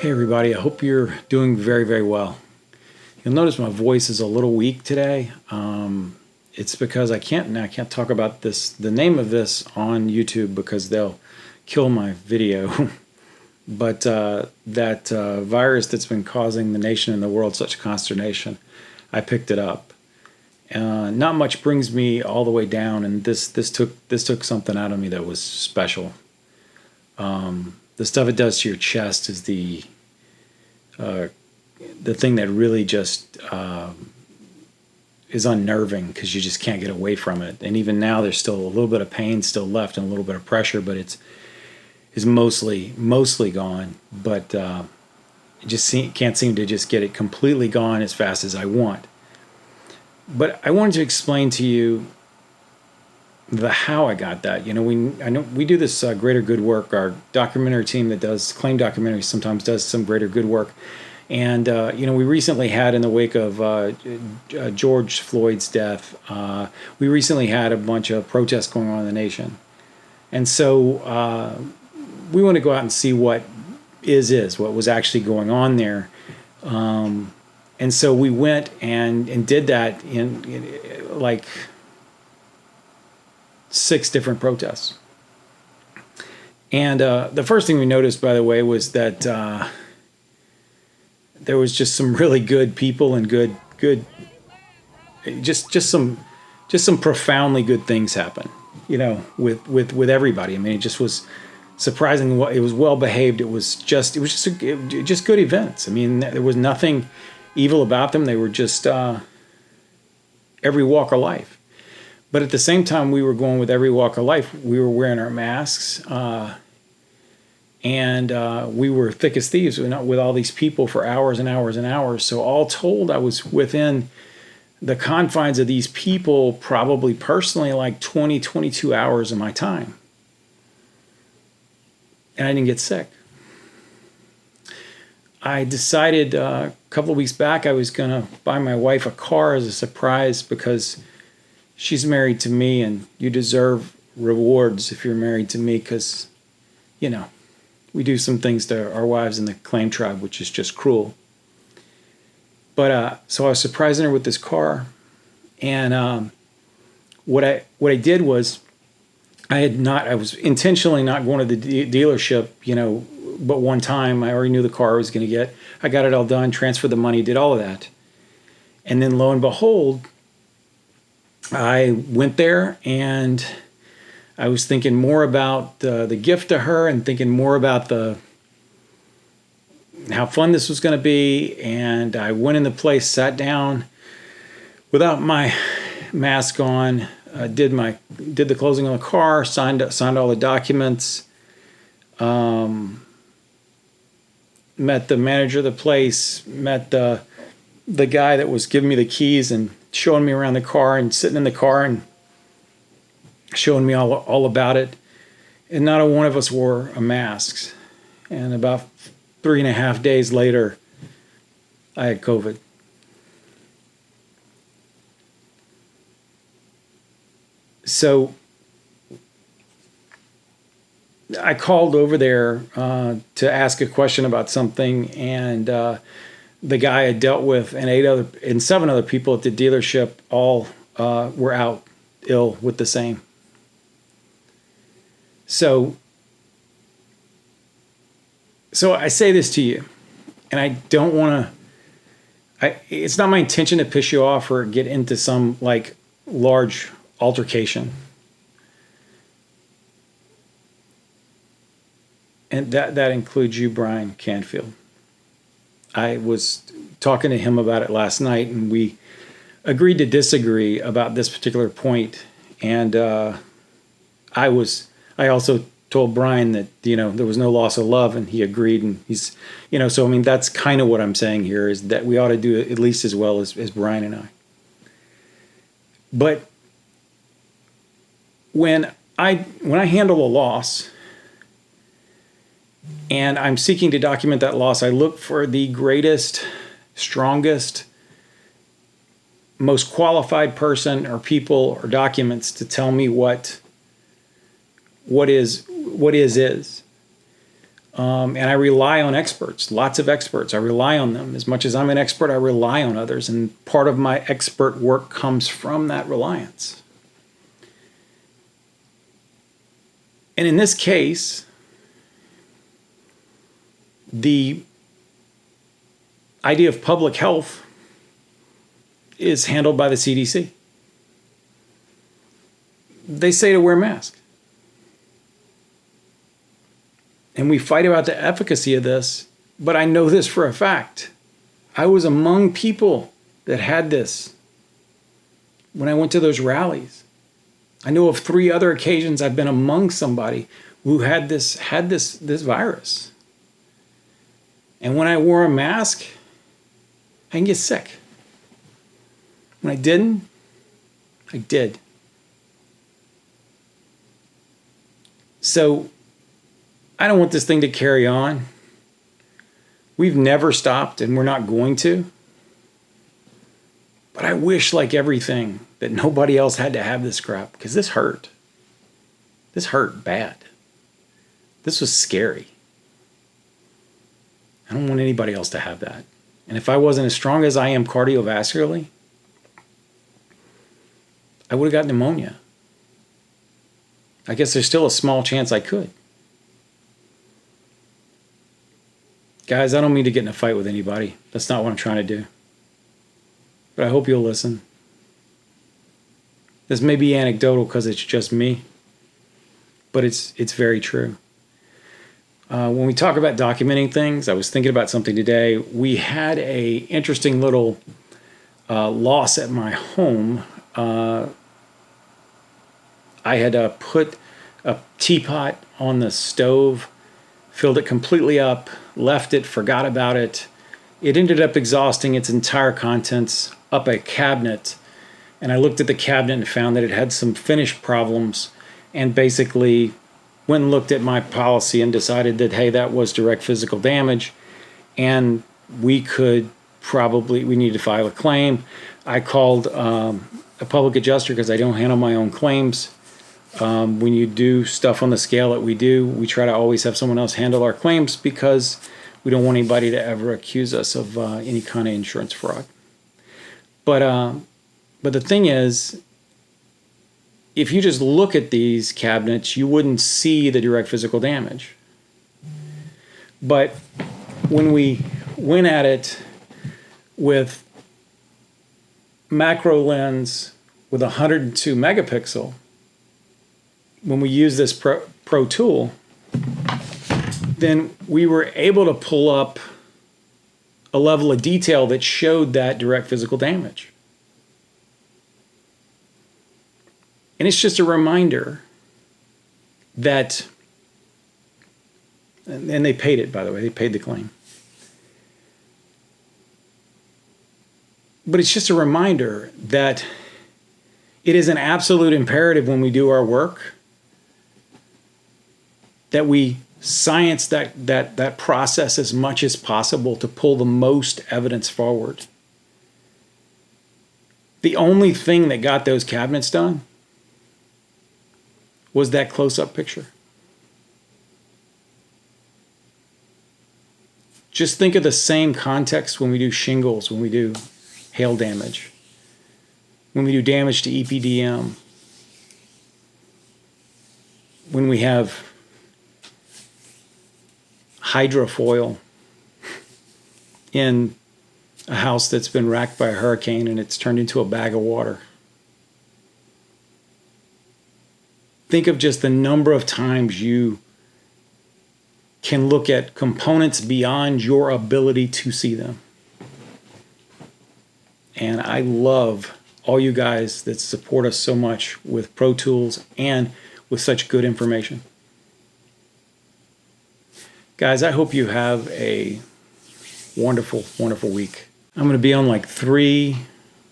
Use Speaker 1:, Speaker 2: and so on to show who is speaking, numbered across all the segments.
Speaker 1: Hey everybody, I hope you're doing very, very well. You'll notice my voice is a little weak today. It's because I can't talk about the name of this on YouTube because they'll kill my video. But that virus that's been causing the nation and the world such consternation, I picked it up. Not much brings me all the way down, and this took something out of me that was special. The stuff it does to your chest is the thing that really just is unnerving because you just can't get away from it. And even now, there's still a little bit of pain still left and a little bit of pressure, but it's mostly gone. But can't seem to just get it completely gone as fast as I want. But I wanted to explain to you the how I got that. I know we do this Greater Good work. Our documentary team that does claim documentaries sometimes does some Greater Good work. And, we recently had, in the wake of George Floyd's death, we recently had a bunch of protests going on in the nation. And so we want to go out and see what was actually going on there. And so we went and did that in like 6 different protests. And the first thing we noticed, by the way, was that there was just some really good people and just some profoundly good things happen, with everybody. I mean, it just was surprising. It was well behaved. It was just good events. I mean, there was nothing evil about them. They were just every walk of life. But at the same time, we were going with every walk of life. We were wearing our masks, and we were thick as thieves with all these people for hours and hours and hours. So all told, I was within the confines of these people probably personally like 20, 22 hours of my time. And I didn't get sick. I decided a couple of weeks back I was going to buy my wife a car as a surprise because she's married to me, and you deserve rewards if you're married to me because, we do some things to our wives in the Claim tribe, which is just cruel. But so I was surprising her with this car, and what I did was I was intentionally not going to the dealership, but one time I already knew the car I was going to get. I got it all done, transferred the money, did all of that. And then lo and behold, I went there and I was thinking more about the gift to her and thinking more about how fun this was going to be. And I went in the place, sat down without my mask on, did the closing on the car, signed all the documents, met the manager of the place, met the guy that was giving me the keys and showing me around the car and sitting in the car and showing me all about it. And not a one of us wore a mask. And about 3.5 days later, I had COVID. So I called over there to ask a question about something, and the guy I dealt with and 7 other people at the dealership all were out ill with the same. So I say this to you, and I don't want to. It's not my intention to piss you off or get into some like large altercation. And that includes you, Brian Canfield. I was talking to him about it last night, and we agreed to disagree about this particular point. And I also told Brian that, there was no loss of love, and he agreed. And he's, so I mean, that's kind of what I'm saying here is that we ought to do it at least as well as Brian and I. But when I handle a loss, and I'm seeking to document that loss, I look for the greatest, strongest, most qualified person or people or documents to tell me what is. And I rely on experts, lots of experts. I rely on them. As much as I'm an expert, I rely on others. And part of my expert work comes from that reliance. And in this case, the idea of public health is handled by the CDC. They say to wear a mask. And we fight about the efficacy of this, but I know this for a fact. I was among people that had this when I went to those rallies. I know of 3 other occasions I've been among somebody who had this virus. And when I wore a mask, I can get sick. When I didn't, I did. So I don't want this thing to carry on. We've never stopped, and we're not going to. But I wish, like everything, that nobody else had to have this crap, because this hurt. This hurt bad. This was scary. I don't want anybody else to have that. And if I wasn't as strong as I am cardiovascularly, I would have got pneumonia. I guess there's still a small chance I could. Guys, I don't mean to get in a fight with anybody. That's not what I'm trying to do. But I hope you'll listen. This may be anecdotal because it's just me, but it's very true. When we talk about documenting things, I was thinking about something today. We had a interesting little loss at my home. I had put a teapot on the stove, filled it completely up, left it, forgot about it. It ended up exhausting its entire contents up a cabinet. And I looked at the cabinet and found that it had some finish problems, and basically went and looked at my policy and decided that, hey, that was direct physical damage. And we need to file a claim. I called a public adjuster because I don't handle my own claims. When you do stuff on the scale that we do, we try to always have someone else handle our claims because we don't want anybody to ever accuse us of any kind of insurance fraud. But the thing is, if you just look at these cabinets, you wouldn't see the direct physical damage. But when we went at it with macro lens with 102 megapixel, when we use this Pro tool, then we were able to pull up a level of detail that showed that direct physical damage. And it's just a reminder that, and they paid it, by the way, they paid the claim. But it's just a reminder that it is an absolute imperative when we do our work that we science that process as much as possible to pull the most evidence forward. The only thing that got those cabinets done was that close-up picture. Just think of the same context when we do shingles, when we do hail damage, when we do damage to EPDM, when we have hydrofoil in a house that's been racked by a hurricane and it's turned into a bag of water. Think of just the number of times you can look at components beyond your ability to see them. And I love all you guys that support us so much with Pro Tools and with such good information. Guys, I hope you have a wonderful, wonderful week. I'm going to be on like 3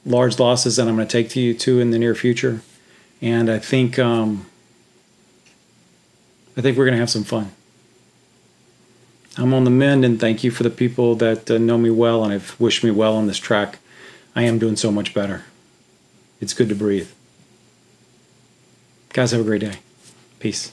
Speaker 1: large losses that I'm going to take to you to in the near future. And I think we're going to have some fun. I'm on the mend, and thank you for the people that know me well and have wished me well on this track. I am doing so much better. It's good to breathe. Guys, have a great day. Peace.